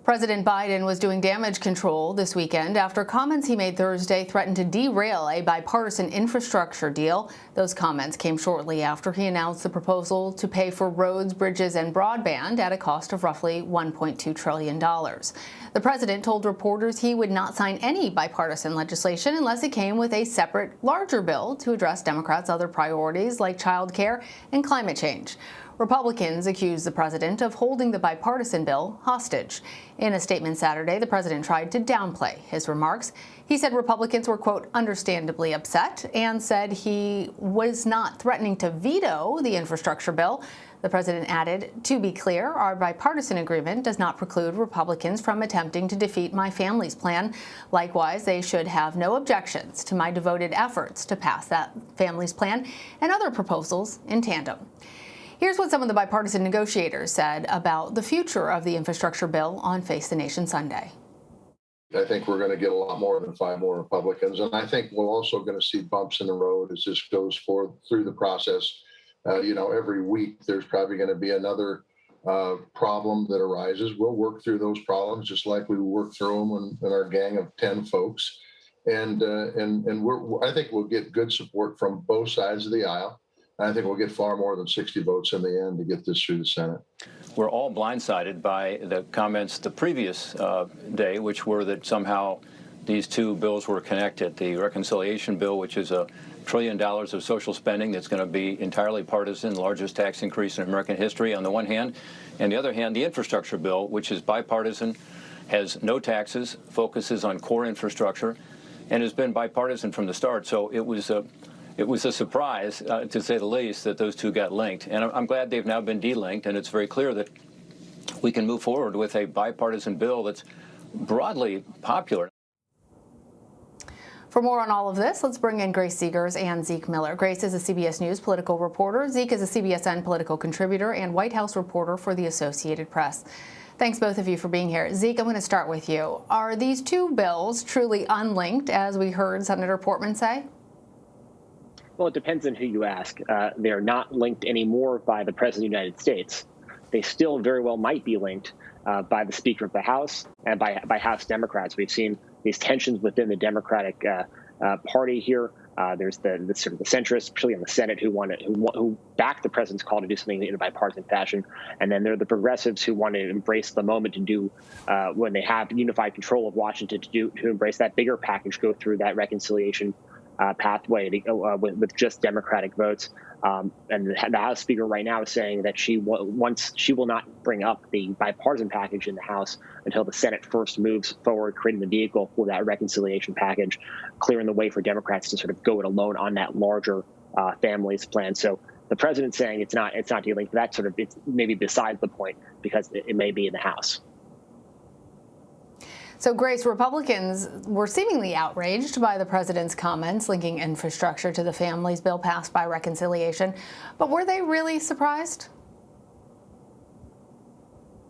President Biden was doing damage control this weekend after comments he made Thursday threatened to derail a bipartisan infrastructure deal. Those comments came shortly after he announced the proposal to pay for roads, bridges, and broadband at a cost of roughly $1.2 trillion. The president told reporters he would not sign any bipartisan legislation unless it came with a separate, larger bill to address Democrats' other priorities like child care and climate change. Republicans accused the president of holding the bipartisan bill hostage. In a statement Saturday, the president tried to downplay his remarks. He said Republicans were, quote, understandably upset, and said he was not threatening to veto the infrastructure bill. The president added, to be clear, our bipartisan agreement does not preclude Republicans from attempting to defeat my family's plan. Likewise, they should have no objections to my devoted efforts to pass that family's plan and other proposals in tandem. Here's what some of the bipartisan negotiators said about the future of the infrastructure bill on Face the Nation Sunday. I think we're going to get a lot more than 5 more Republicans, and I think we're also going to see bumps in the road as this goes through the process. Every week there's probably going to be another problem that arises. We'll work through those problems just like we work through them in our gang of 10 folks, and I think we'll get good support from both sides of the aisle. I think we'll get far more than 60 votes in the end to get this through the Senate. We're all blindsided by the comments the previous day, which were that somehow these two bills were connected. The reconciliation bill, which is $1 trillion of social spending that's going to be entirely partisan, largest tax increase in American history on the one hand, and the other hand, the infrastructure bill, which is bipartisan, has no taxes, focuses on core infrastructure, and has been bipartisan from the start. So it was a surprise, to say the least, that those two got linked. And I'm glad they've now been delinked, and it's very clear that we can move forward with a bipartisan bill that's broadly popular. For more on all of this, let's bring in Grace Segers and Zeke Miller. Grace is a CBS News political reporter. Zeke is a CBSN political contributor and White House reporter for the Associated Press. Thanks, both of you, for being here. Zeke, I'm going to start with you. Are these two bills truly unlinked, as we heard Senator Portman say? Well, it depends on who you ask. They're not linked anymore by the President of the United States. They still very well might be linked by the Speaker of the House and by House Democrats. We've seen these tensions within the Democratic Party here. There's the sort of the centrists, particularly in the Senate, who back the president's call to do something in a bipartisan fashion, and then there are the progressives who want to embrace the moment to do when they have unified control of Washington to embrace that bigger package, go through that reconciliation pathway with just Democratic votes. And the House Speaker right now is saying that she will not bring up the bipartisan package in the House until the Senate first moves forward, creating the vehicle for that reconciliation package, clearing the way for Democrats to sort of go it alone on that larger families plan. So the president's saying it's not dealing. That sort of it's maybe besides the point because it may be in the House. So, Grace, Republicans were seemingly outraged by the president's comments linking infrastructure to the families bill passed by reconciliation. But were they really surprised?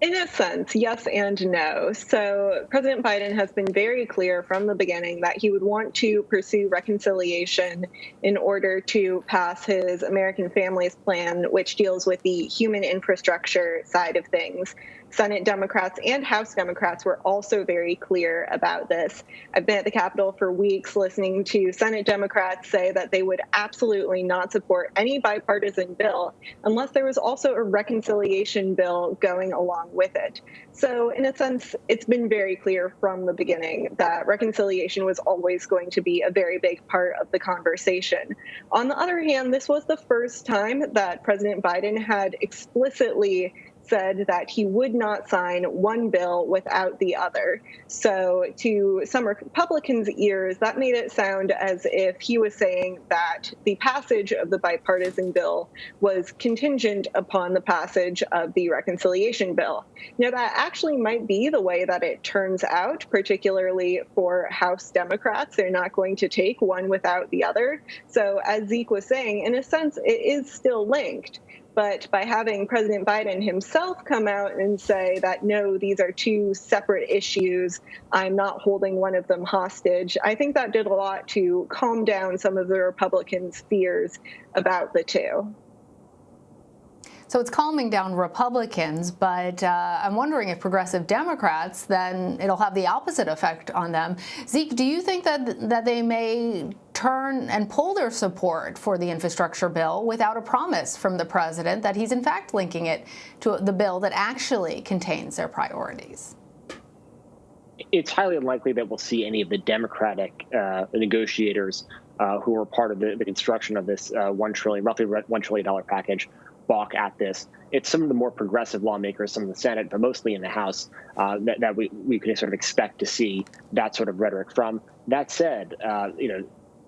In a sense, yes and no. So President Biden has been very clear from the beginning that he would want to pursue reconciliation in order to pass his American Families Plan, which deals with the human infrastructure side of things. Senate Democrats and House Democrats were also very clear about this. I've been at the Capitol for weeks listening to Senate Democrats say that they would absolutely not support any bipartisan bill unless there was also a reconciliation bill going along with it. So in a sense, it's been very clear from the beginning that reconciliation was always going to be a very big part of the conversation. On the other hand, this was the first time that President Biden had explicitly said that he would not sign one bill without the other. So to some Republicans' ears, that made it sound as if he was saying that the passage of the bipartisan bill was contingent upon the passage of the reconciliation bill. Now, that actually might be the way that it turns out, particularly for House Democrats. They're not going to take one without the other. So as Zeke was saying, in a sense, it is still linked. But by having President Biden himself come out and say that, no, these are two separate issues, I'm not holding one of them hostage, I think that did a lot to calm down some of the Republicans' fears about the two. So it's calming down Republicans, but I'm wondering if progressive Democrats, then it'll have the opposite effect on them. Zeke, do you think that they may turn and pull their support for the infrastructure bill without a promise from the president that he's in fact linking it to the bill that actually contains their priorities? It's highly unlikely that we'll see any of the Democratic negotiators who were part of the construction of this roughly $1 trillion package balk at this. It's some of the more progressive lawmakers, some in the Senate, but mostly in the House, that we could sort of expect to see that sort of rhetoric from. That said,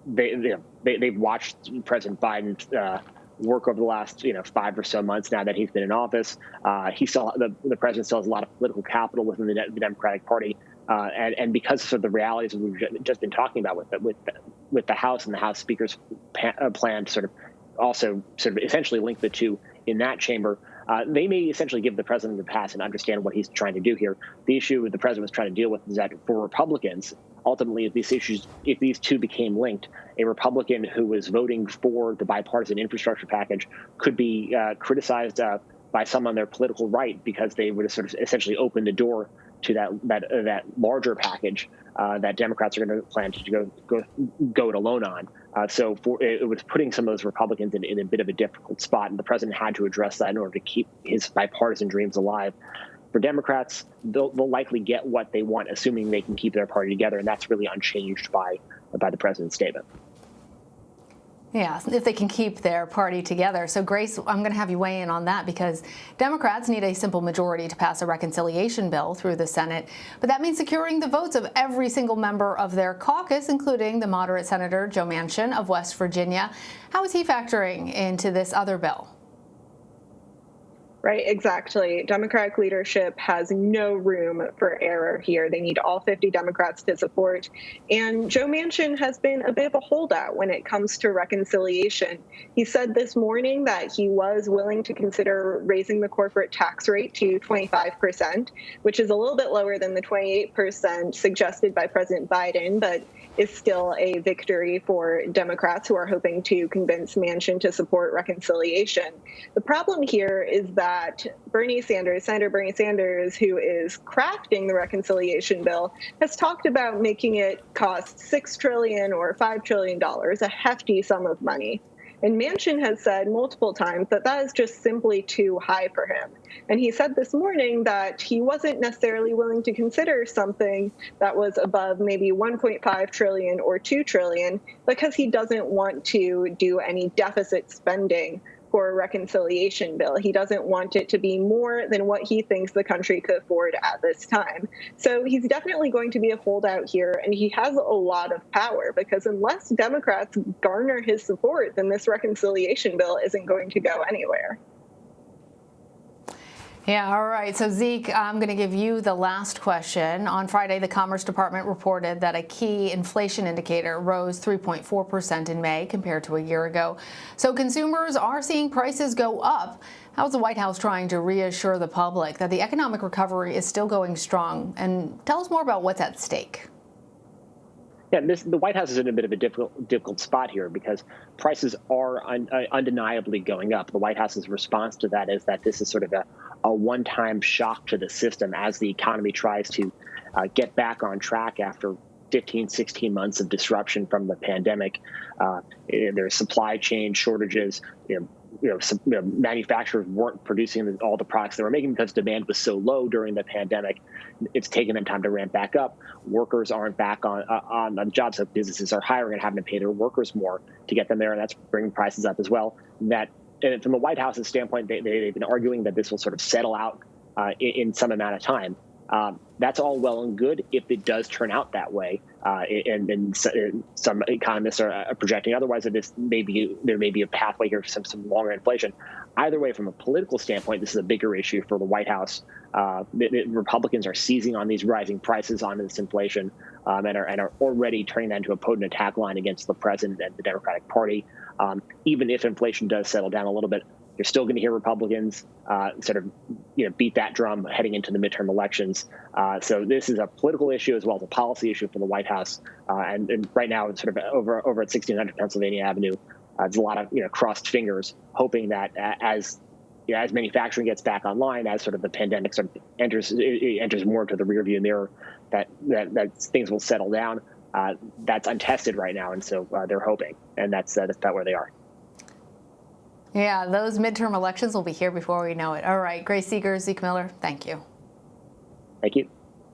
they've watched President Biden work over the last 5 or so months now that he's been in office. The president still has a lot of political capital within the Democratic Party. And because of the realities we've just been talking about with the House and the House Speaker's plan to sort of also sort of essentially link the two in that chamber, they may essentially give the president the pass and understand what he's trying to do here. The issue the president was trying to deal with is that for Republicans, ultimately, if these two became linked, a Republican who was voting for the bipartisan infrastructure package could be criticized by some on their political right because they would have sort of essentially opened the door to that larger package that Democrats are going to plan to go it alone on. So it was putting some of those Republicans in a bit of a difficult spot, and the president had to address that in order to keep his bipartisan dreams alive. For Democrats, they'll likely get what they want, assuming they can keep their party together, and that's really unchanged by the president's statement. Yeah, if they can keep their party together. So, Grace, I'm going to have you weigh in on that because Democrats need a simple majority to pass a reconciliation bill through the Senate. But that means securing the votes of every single member of their caucus, including the moderate Senator Joe Manchin of West Virginia. How is he factoring into this other bill? Right, exactly. Democratic leadership has no room for error here. They need all 50 Democrats to support. And Joe Manchin has been a bit of a holdout when it comes to reconciliation. He said this morning that he was willing to consider raising the corporate tax rate to 25%, which is a little bit lower than the 28% suggested by President Biden, but is still a victory for Democrats who are hoping to convince Manchin to support reconciliation. The problem here is that Senator Bernie Sanders, who is crafting the reconciliation bill, has talked about making it cost $6 trillion or $5 trillion, a hefty sum of money. And Manchin has said multiple times that that is just simply too high for him. And he said this morning that he wasn't necessarily willing to consider something that was above maybe 1.5 trillion or 2 trillion because he doesn't want to do any deficit spending for a reconciliation bill. He doesn't want it to be more than what he thinks the country could afford at this time. So he's definitely going to be a holdout here, and he has a lot of power because unless Democrats garner his support, then this reconciliation bill isn't going to go anywhere. Yeah, all right. So, Zeke, I'm going to give you the last question. On Friday, the Commerce Department reported that a key inflation indicator rose 3.4% in May compared to a year ago. So consumers are seeing prices go up. How is the White House trying to reassure the public that the economic recovery is still going strong? And tell us more about what's at stake. Yeah, the White House is in a bit of a difficult spot here because prices are undeniably going up. The White House's response to that is that this is sort of a one-time shock to the system as the economy tries to get back on track after 15, 16 months of disruption from the pandemic. There's supply chain shortages. Manufacturers weren't producing all the products they were making because demand was so low during the pandemic. It's taken them time to ramp back up. Workers aren't back on the jobs, so businesses are hiring and having to pay their workers more to get them there, and that's bringing prices up as well. And from the White House's standpoint, they've been arguing that this will sort of settle out in some amount of time. That's all well and good if it does turn out that way. And some economists are projecting otherwise that there may be a pathway here for some longer inflation. Either way, from a political standpoint, this is a bigger issue for the White House. The Republicans are seizing on these rising prices, on this inflation, and are already turning that into a potent attack line against the president and the Democratic Party. Even if inflation does settle down a little bit, you're still going to hear Republicans sort of beat that drum heading into the midterm elections. So this is a political issue as well as a policy issue for the White House. And right now, it's sort of over at 1600 Pennsylvania Avenue. There's a lot of crossed fingers, hoping that as as manufacturing gets back online, as sort of the pandemic sort of enters more into the rearview mirror, that things will settle down. That's untested right now, and so they're hoping, and that's about where they are. Yeah, those midterm elections will be here before we know it. All right, Grace Segers, Zeke Miller, thank you. Thank you.